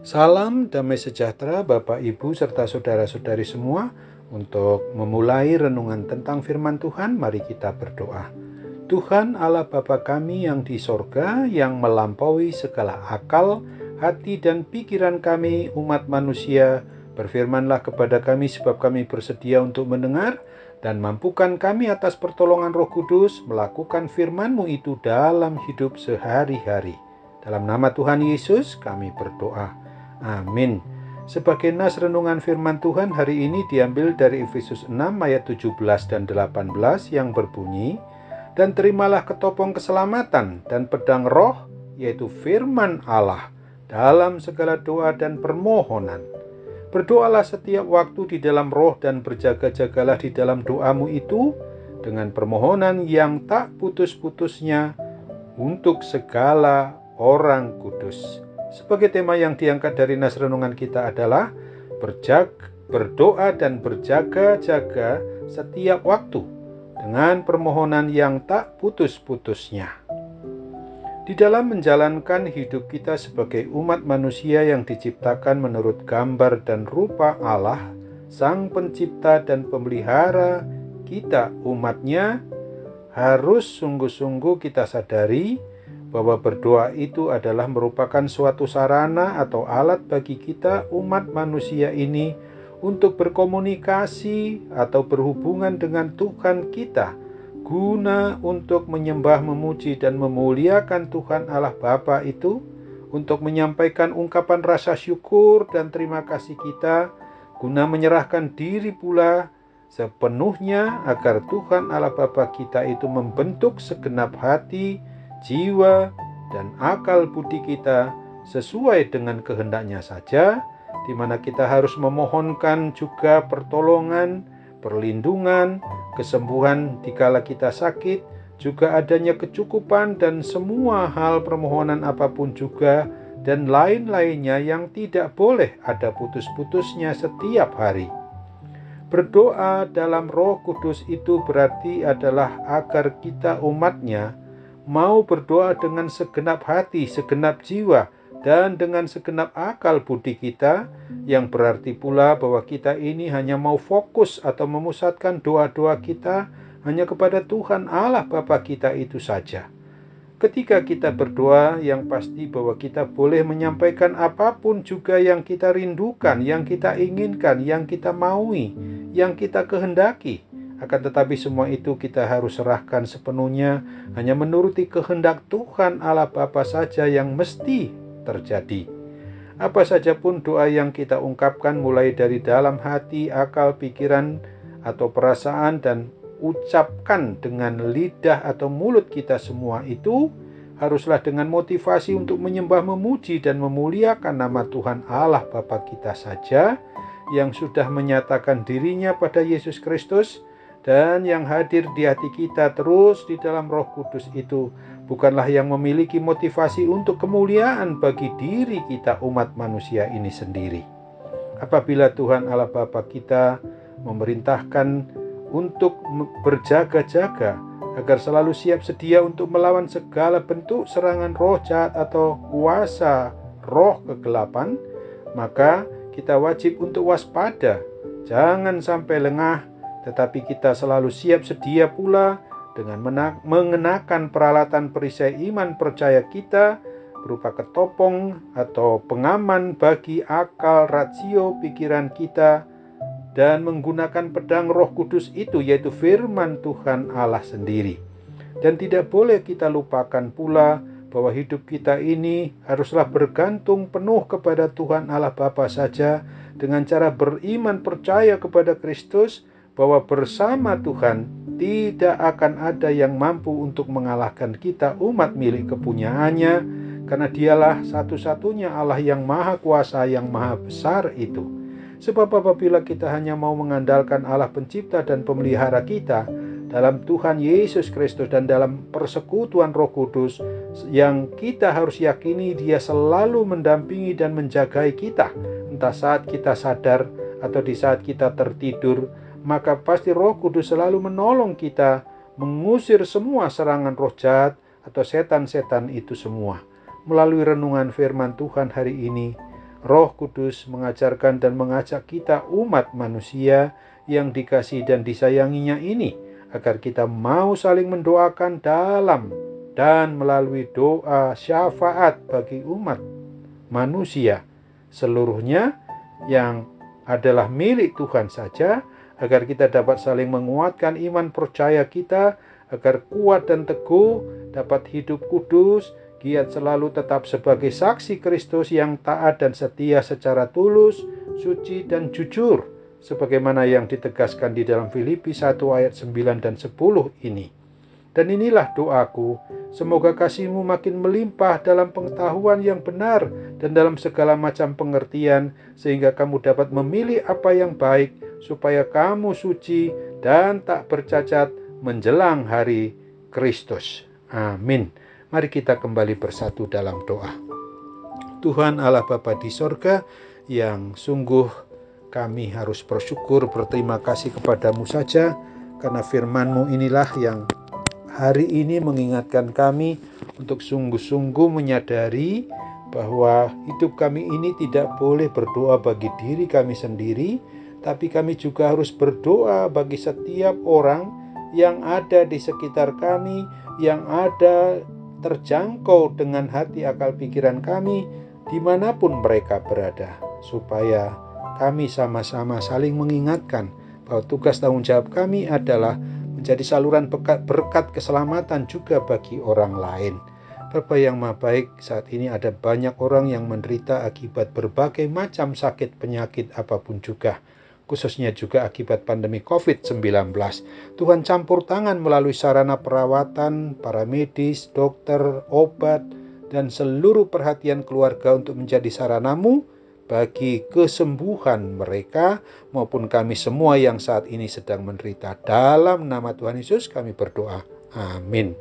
Salam damai sejahtera Bapak, Ibu, serta saudara-saudari semua. Untuk memulai renungan tentang firman Tuhan, mari kita berdoa. Tuhan Allah Bapa kami yang di sorga, yang melampaui segala akal, hati dan pikiran kami umat manusia, berfirmanlah kepada kami sebab kami bersedia untuk mendengar, dan mampukan kami atas pertolongan Roh Kudus melakukan firman-Mu itu dalam hidup sehari-hari. Dalam nama Tuhan Yesus kami berdoa. Amin. Sebagai nas renungan firman Tuhan hari ini diambil dari Efesus 6 ayat 17 dan 18 yang berbunyi, "Dan terimalah ketopong keselamatan dan pedang roh, yaitu firman Allah, dalam segala doa dan permohonan. Berdoalah setiap waktu di dalam roh dan berjaga-jagalah di dalam doamu itu dengan permohonan yang tak putus-putusnya untuk segala orang kudus." Sebagai tema yang diangkat dari nas renungan kita adalah berdoa dan berjaga-jaga setiap waktu dengan permohonan yang tak putus-putusnya. Di dalam menjalankan hidup kita sebagai umat manusia yang diciptakan menurut gambar dan rupa Allah, Sang Pencipta dan Pemelihara kita umatnya, harus sungguh-sungguh kita sadari bahwa berdoa itu adalah merupakan suatu sarana atau alat bagi kita umat manusia ini untuk berkomunikasi atau berhubungan dengan Tuhan kita, guna untuk menyembah, memuji dan memuliakan Tuhan Allah Bapa itu, untuk menyampaikan ungkapan rasa syukur dan terima kasih kita, guna menyerahkan diri pula sepenuhnya agar Tuhan Allah Bapa kita itu membentuk segenap hati, jiwa, dan akal budi kita sesuai dengan kehendaknya saja, di mana kita harus memohonkan juga pertolongan, perlindungan, kesembuhan dikala kita sakit, juga adanya kecukupan dan semua hal permohonan apapun juga, dan lain-lainnya yang tidak boleh ada putus-putusnya setiap hari. Berdoa dalam Roh Kudus itu berarti adalah agar kita umatnya mau berdoa dengan segenap hati, segenap jiwa, dan dengan segenap akal budi kita, yang berarti pula bahwa kita ini hanya mau fokus atau memusatkan doa-doa kita hanya kepada Tuhan Allah Bapa kita itu saja. Ketika kita berdoa, yang pasti bahwa kita boleh menyampaikan apapun juga yang kita rindukan, yang kita inginkan, yang kita maui, yang kita kehendaki. Akan tetapi semua itu kita harus serahkan sepenuhnya hanya menuruti kehendak Tuhan Allah Bapa saja yang mesti terjadi. Apa saja pun doa yang kita ungkapkan mulai dari dalam hati, akal, pikiran, atau perasaan dan ucapkan dengan lidah atau mulut kita, semua itu haruslah dengan motivasi untuk menyembah, memuji dan memuliakan nama Tuhan Allah Bapa kita saja, yang sudah menyatakan dirinya pada Yesus Kristus dan yang hadir di hati kita terus di dalam Roh Kudus itu, bukanlah yang memiliki motivasi untuk kemuliaan bagi diri kita umat manusia ini sendiri. Apabila Tuhan Allah Bapa kita memerintahkan untuk berjaga-jaga agar selalu siap sedia untuk melawan segala bentuk serangan roh jahat atau kuasa roh kegelapan, maka kita wajib untuk waspada, jangan sampai lengah, tetapi kita selalu siap sedia pula dengan mengenakan peralatan perisai iman percaya kita berupa ketopong atau pengaman bagi akal, rasio, pikiran kita, dan menggunakan pedang Roh Kudus itu, yaitu firman Tuhan Allah sendiri. Dan tidak boleh kita lupakan pula bahwa hidup kita ini haruslah bergantung penuh kepada Tuhan Allah Bapa saja, dengan cara beriman percaya kepada Kristus, bahwa bersama Tuhan tidak akan ada yang mampu untuk mengalahkan kita umat milik kepunyaannya, karena dialah satu-satunya Allah yang maha kuasa, yang maha besar itu. Sebab apabila kita hanya mau mengandalkan Allah pencipta dan pemelihara kita dalam Tuhan Yesus Kristus dan dalam persekutuan Roh Kudus, yang kita harus yakini Dia selalu mendampingi dan menjagai kita, entah saat kita sadar atau di saat kita tertidur, maka pasti Roh Kudus selalu menolong kita mengusir semua serangan roh jahat atau setan-setan itu semua. Melalui renungan firman Tuhan hari ini, Roh Kudus mengajarkan dan mengajak kita umat manusia yang dikasihi dan disayanginya ini, agar kita mau saling mendoakan dalam dan melalui doa syafaat bagi umat manusia seluruhnya yang adalah milik Tuhan saja, agar kita dapat saling menguatkan iman percaya kita, agar kuat dan teguh, dapat hidup kudus, giat selalu tetap sebagai saksi Kristus yang taat dan setia secara tulus, suci dan jujur, sebagaimana yang ditegaskan di dalam Filipi 1 ayat 9 dan 10 ini. Dan inilah doaku, semoga kasih-Mu makin melimpah dalam pengetahuan yang benar dan dalam segala macam pengertian, sehingga kamu dapat memilih apa yang baik, supaya kamu suci dan tak bercacat menjelang hari Kristus. Amin. Mari kita kembali bersatu dalam doa. Tuhan Allah Bapa di sorga, yang sungguh kami harus bersyukur, berterima kasih kepadamu saja, karena firman-Mu inilah yang hari ini mengingatkan kami untuk sungguh-sungguh menyadari bahwa hidup kami ini tidak boleh berdoa bagi diri kami sendiri, tapi kami juga harus berdoa bagi setiap orang yang ada di sekitar kami, yang ada terjangkau dengan hati akal pikiran kami, dimanapun mereka berada, supaya kami sama-sama saling mengingatkan bahwa tugas tanggung jawab kami adalah menjadi saluran berkat keselamatan juga bagi orang lain. Bapa yang Maha Baik, saat ini ada banyak orang yang menderita akibat berbagai macam sakit penyakit apapun juga, khususnya juga akibat pandemi COVID-19. Tuhan campur tangan melalui sarana perawatan, para medis, dokter, obat, dan seluruh perhatian keluarga untuk menjadi sarana-Mu bagi kesembuhan mereka maupun kami semua yang saat ini sedang menderita. Dalam nama Tuhan Yesus kami berdoa. Amin.